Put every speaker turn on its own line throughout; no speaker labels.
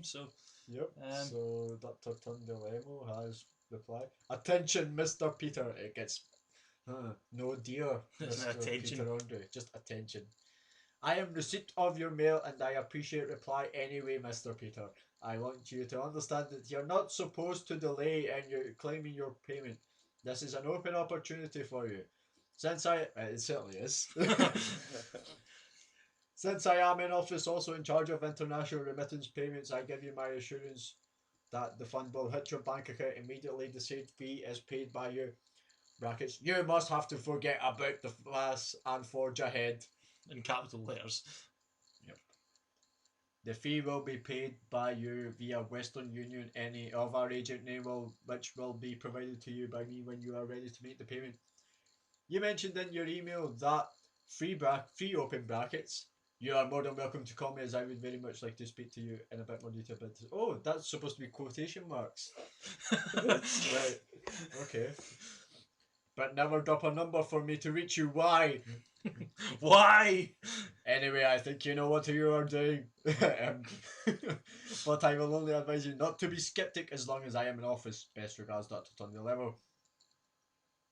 So,
Yep.
um,
So Dr. Tundilemo has replied. Attention, Mr. Peter. It gets no dear, Mr.
attention.
Peter Andre. Just attention. I am receipt of your mail and I appreciate reply anyway, Mr. Peter. I want you to understand that you're not supposed to delay in your claiming your payment. This is an open opportunity for you. Since it certainly is. Since I am in office also in charge of international remittance payments, I give you my assurance that the fund will hit your bank account immediately the said fee is paid by you. Brackets. You must have to forget about the fuss and forge ahead.
In capital letters.
Yep. The fee will be paid by you via Western Union. Any of our agent name which will be provided to you by me when you are ready to make the payment. You mentioned in your email that free open brackets. You are more than welcome to call me as I would very much like to speak to you in a bit more detail. But oh, that's supposed to be quotation marks. Right. Okay. But never drop a number for me to reach you. Why?
Why?
Anyway, I think you know what you are doing. But I will only advise you not to be skeptic as long as I am in office. Best regards, Dr. Tundilemo.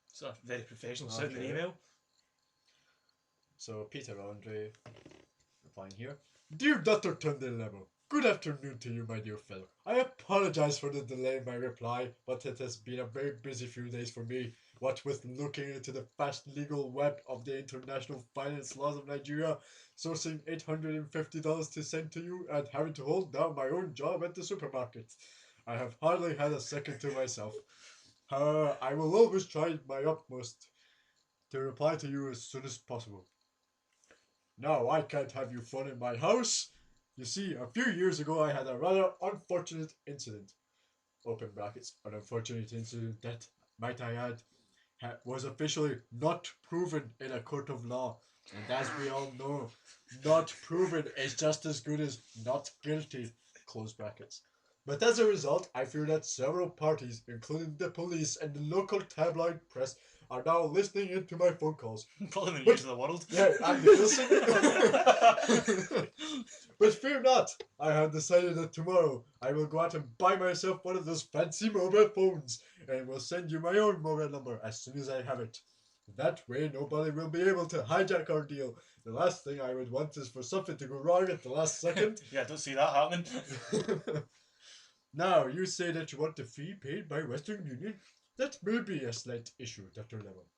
It's a very professional sounding
Okay.
email.
So Peter Andre replying here. Dear Dr. Tundilemo, good afternoon to you, my dear fellow. I apologize for the delay in my reply, but it has been a very busy few days for me. What with looking into the vast legal web of the international finance laws of Nigeria, sourcing $850 to send to you, and having to hold down my own job at the supermarket, I have hardly had a second to myself. However, I will always try my utmost to reply to you as soon as possible. No, I can't have you fun in my house. You see, a few years ago I had a rather unfortunate incident. Open brackets, an unfortunate incident that, might I add, was officially not proven in a court of law. And as we all know, not proven is just as good as not guilty. Close brackets. But as a result, I fear that several parties, including the police and the local tabloid press, are now listening into my phone calls.
Probably the
But-
news of the world.
Yeah, and listen. But fear not, I have decided that tomorrow I will go out and buy myself one of those fancy mobile phones and will send you my own mobile number as soon as I have it. That way nobody will be able to hijack our deal. The last thing I would want is for something to go wrong at the last second.
Yeah, I don't see that happening.
Now, you say that you want the fee paid by Western Union? That may be a slight issue, Dr. Lemon.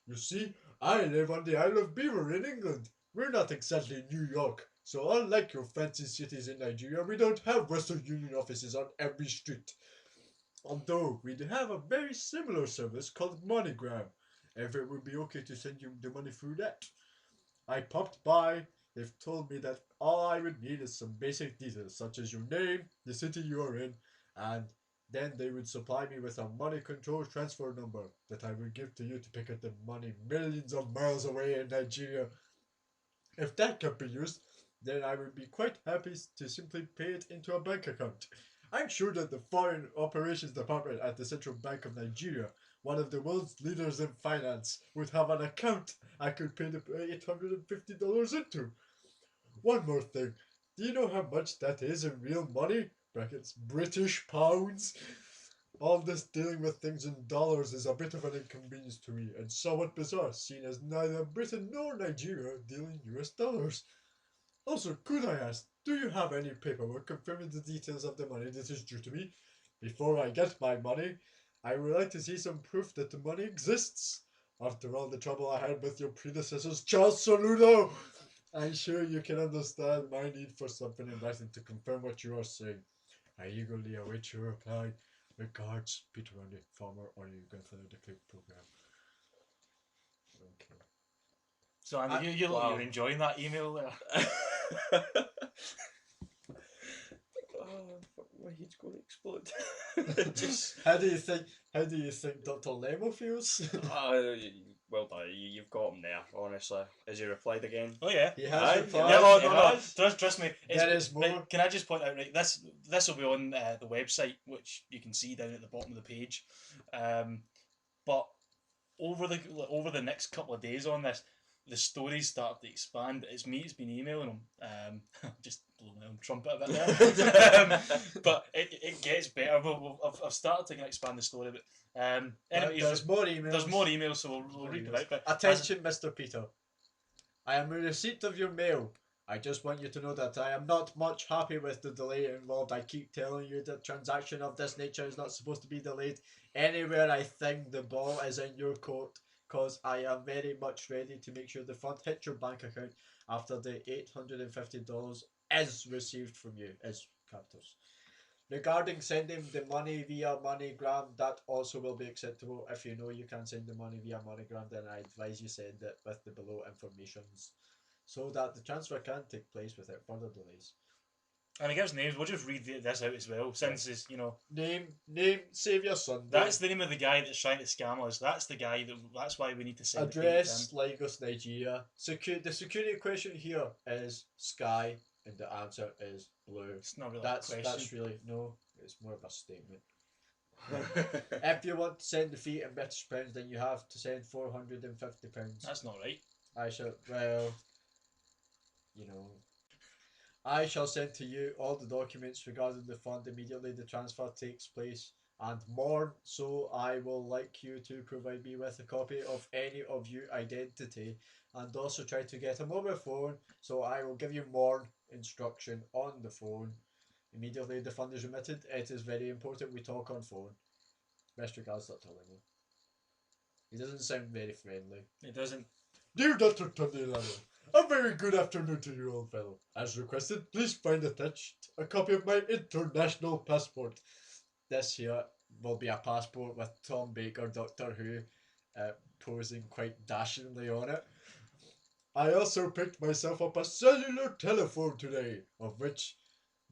You see, I live on the Isle of Beaver in England. We're not exactly New York, so unlike your fancy cities in Nigeria, we don't have Western Union offices on every street. Although we do have a very similar service called MoneyGram, if it would be okay to send you the money through that. I popped by. They've told me that all I would need is some basic details, such as your name, the city you are in, and then they would supply me with a money control transfer number that I would give to you to pick up the money millions of miles away in Nigeria. If that can be used, then I would be quite happy to simply pay it into a bank account. I'm sure that the Foreign Operations Department at the Central Bank of Nigeria, one of the world's leaders in finance, would have an account I could pay the $850 into. One more thing. Do you know how much that is in real money? Brackets, British pounds. All this dealing with things in dollars is a bit of an inconvenience to me and somewhat bizarre, seeing as neither Britain nor Nigeria deal in US dollars. Also, could I ask, do you have any paperwork confirming the details of the money that is due to me? Before I get my money, I would like to see some proof that the money exists. After all the trouble I had with your predecessors, Charles Soludo, I'm sure you can understand my need for something in writing to confirm what you are saying. I eagerly await your reply. Regards, Peter Randy, former Audio Grandfather the Clip program. Okay.
So, Andy, you look like you're enjoying that email there.
My head's going to explode.
How do you think Dr. Lemo feels?
Well done. You've got him there, honestly. Has he replied again?
Oh yeah.
He has
Aye,
replied.
Yeah, no,
He
no, no.
has.
Trust me.
There is more.
Right, can I just point out, right? This will be on the website, which you can see down at the bottom of the page. But over the next couple of days on this, the stories started to expand. It's me that's been emailing them. Just blow my own trumpet a bit there. But it gets better. I've started to kind of expand the story, but anyways,
There's more emails.
there's more emails, so we'll read them out. But
Attention, Mr. Peter. I am in receipt of your mail. I just want you to know that I am not much happy with the delay involved. I keep telling you that transaction of this nature is not supposed to be delayed anywhere. I think the ball is in your court, cause I am very much ready to make sure the fund hits your bank account after the $850 is received from you, is capitals. Regarding sending the money via MoneyGram, that also will be acceptable. If you know you can send the money via MoneyGram, then I advise you send it with the below informations, so that the transfer can take place without further delays.
and it gives names. We'll just read this out as well, since it's
Name, Saviour Sunday.
that's the name of the guy that's trying to scam us. That's the guy that's why we need to send
Address, Lagos, Nigeria. The security question here is sky, and the answer is blue.
It's not really
That's
a question.
that's really no. It's more of a statement. If you want to send the fee in British pounds, then you have to send £450.
That's not right.
I shall I shall send to you all the documents regarding the fund immediately the transfer takes place, and more so I will like you to provide me with a copy of any of your identity, and also try to get a mobile phone, so I will give you more instruction on the phone. Immediately the fund is remitted, it is very important we talk on phone. Best regards, Dr. Limo. He doesn't sound very friendly.
It doesn't.
Dear Dr. Tunde Limo, a very good afternoon to you, old fellow. As requested, please find attached a copy of my international passport. This here will be a passport with Tom Baker, Doctor Who, posing quite dashingly on it. I also picked myself up a cellular telephone today, of which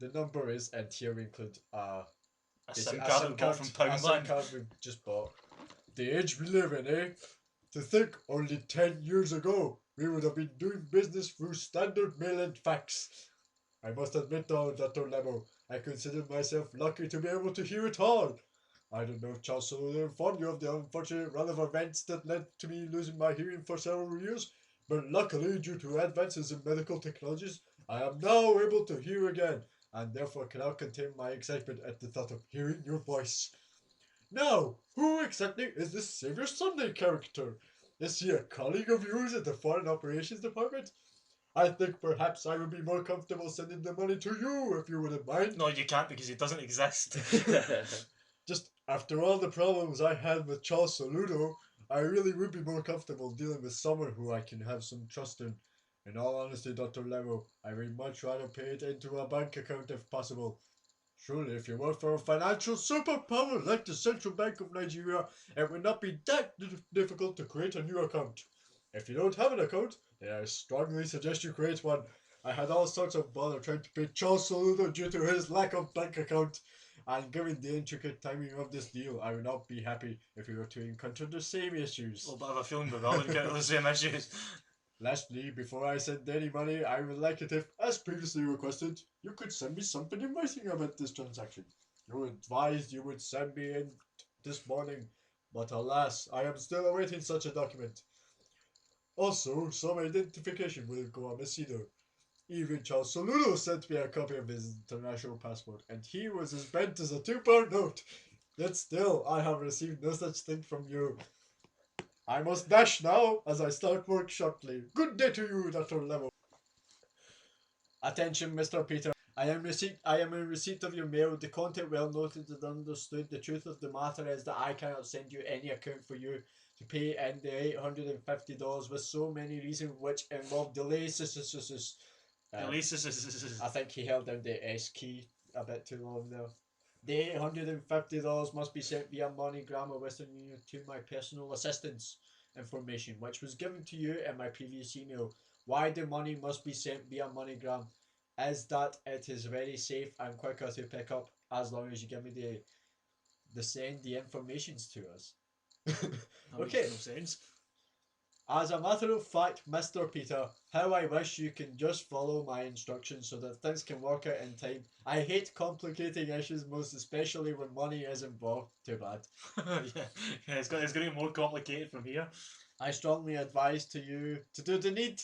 the number is, and here we include
A
basically
SIM card we bought from
a SIM
Poundland.
card we just bought. The age we live in, eh? To think only 10 years ago we would have been doing business through standard mail and fax. I must admit though, Dr. Lemo, I consider myself lucky to be able to hear it all. I don't know if Charles Solow informed you of the unfortunate run of events that led to me losing my hearing for several years, but luckily due to advances in medical technologies, I am now able to hear again, and therefore cannot contain my excitement at the thought of hearing your voice. Now, who exactly is this Saviour Sunday character? Is he a colleague of yours at the Foreign Operations Department? I think perhaps I would be more comfortable sending the money to you if you wouldn't mind.
No, you can't because it doesn't exist.
Just after all the problems I had with Charles Soludo, I really would be more comfortable dealing with someone who I can have some trust in. In all honesty, Dr. Lemo, I would much rather pay it into a bank account if possible. Surely, if you work for a financial superpower like the Central Bank of Nigeria, it would not be that difficult to create a new account. If you don't have an account, then I strongly suggest you create one. I had all sorts of bother trying to pay Charles Soludo due to his lack of bank account, and given the intricate timing of this deal, I would not be happy if we were to encounter the same issues.
A little bit of a feeling we've all encountered the same issues.
Lastly, before I send any money, I would like it if, as previously requested, you could send me something in writing about this transaction. You advised you would send me in this morning, but alas, I am still awaiting such a document. Also, some identification will go amiss either. Even Charles Soludo sent me a copy of his international passport, and he was as bent as a £2 note. Yet still, I have received no such thing from you. I must dash now, as I start work shortly. Good day to you, Dr. Level. Attention, Mr. Peter. I am in receipt of your mail. The content well noted and understood. The truth of the matter is that I cannot send you any account for you to pay in the $850 with so many reasons which involve delays. I think he held down the S key a bit too long there. The $850 must be sent via MoneyGram or Western Union to my personal assistance information, which was given to you in my previous email. Why the money must be sent via MoneyGram is that it is very safe and quicker to pick up as long as you give me the send the informations to us. Okay.
Makes no sense.
As a matter of fact, Mr. Peter, how I wish you can just follow my instructions so that things can work out in time. I hate complicating issues, most especially when money is involved. Too bad.
Yeah, it's going to get more complicated from here.
I strongly advise to you to do the need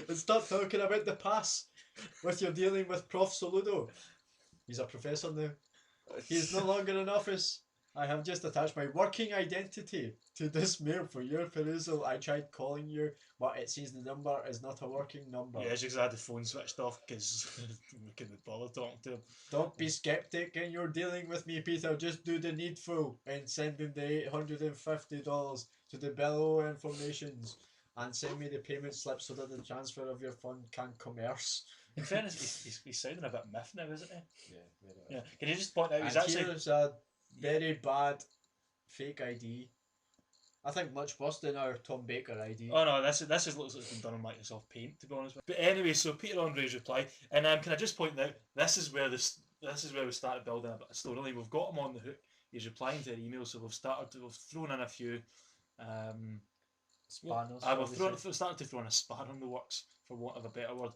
and start talking about the pass with your dealing with Prof. Soludo. He's a professor now. He is no longer in office. I have just attached my working identity to this mail for your perusal. I tried calling you, but it says the number is not a working number.
Yeah, it's just I had the phone switched off because we couldn't bother talking to him.
Don't be skeptic and you're dealing with me, Peter. Just do the needful and send him the $850 to the below informations and send me the payment slip so that the transfer of your fund can commerce.
In fairness, he's sounding a bit miff now, isn't he?
Yeah,
Yeah. Can you just point out he's
and
actually
here's a very bad fake ID. I think much worse than our Tom Baker ID.
Oh no, this is looks like it's been done on Microsoft Paint, to be honest. But anyway, so Peter Andre's reply, and can I just point out this is where we started building a bit of storyline. We've got him on the hook. He's replying to our email, so we've thrown in a few.
Spanners.
We've started to throw in a spanner in the works, for want of a better word.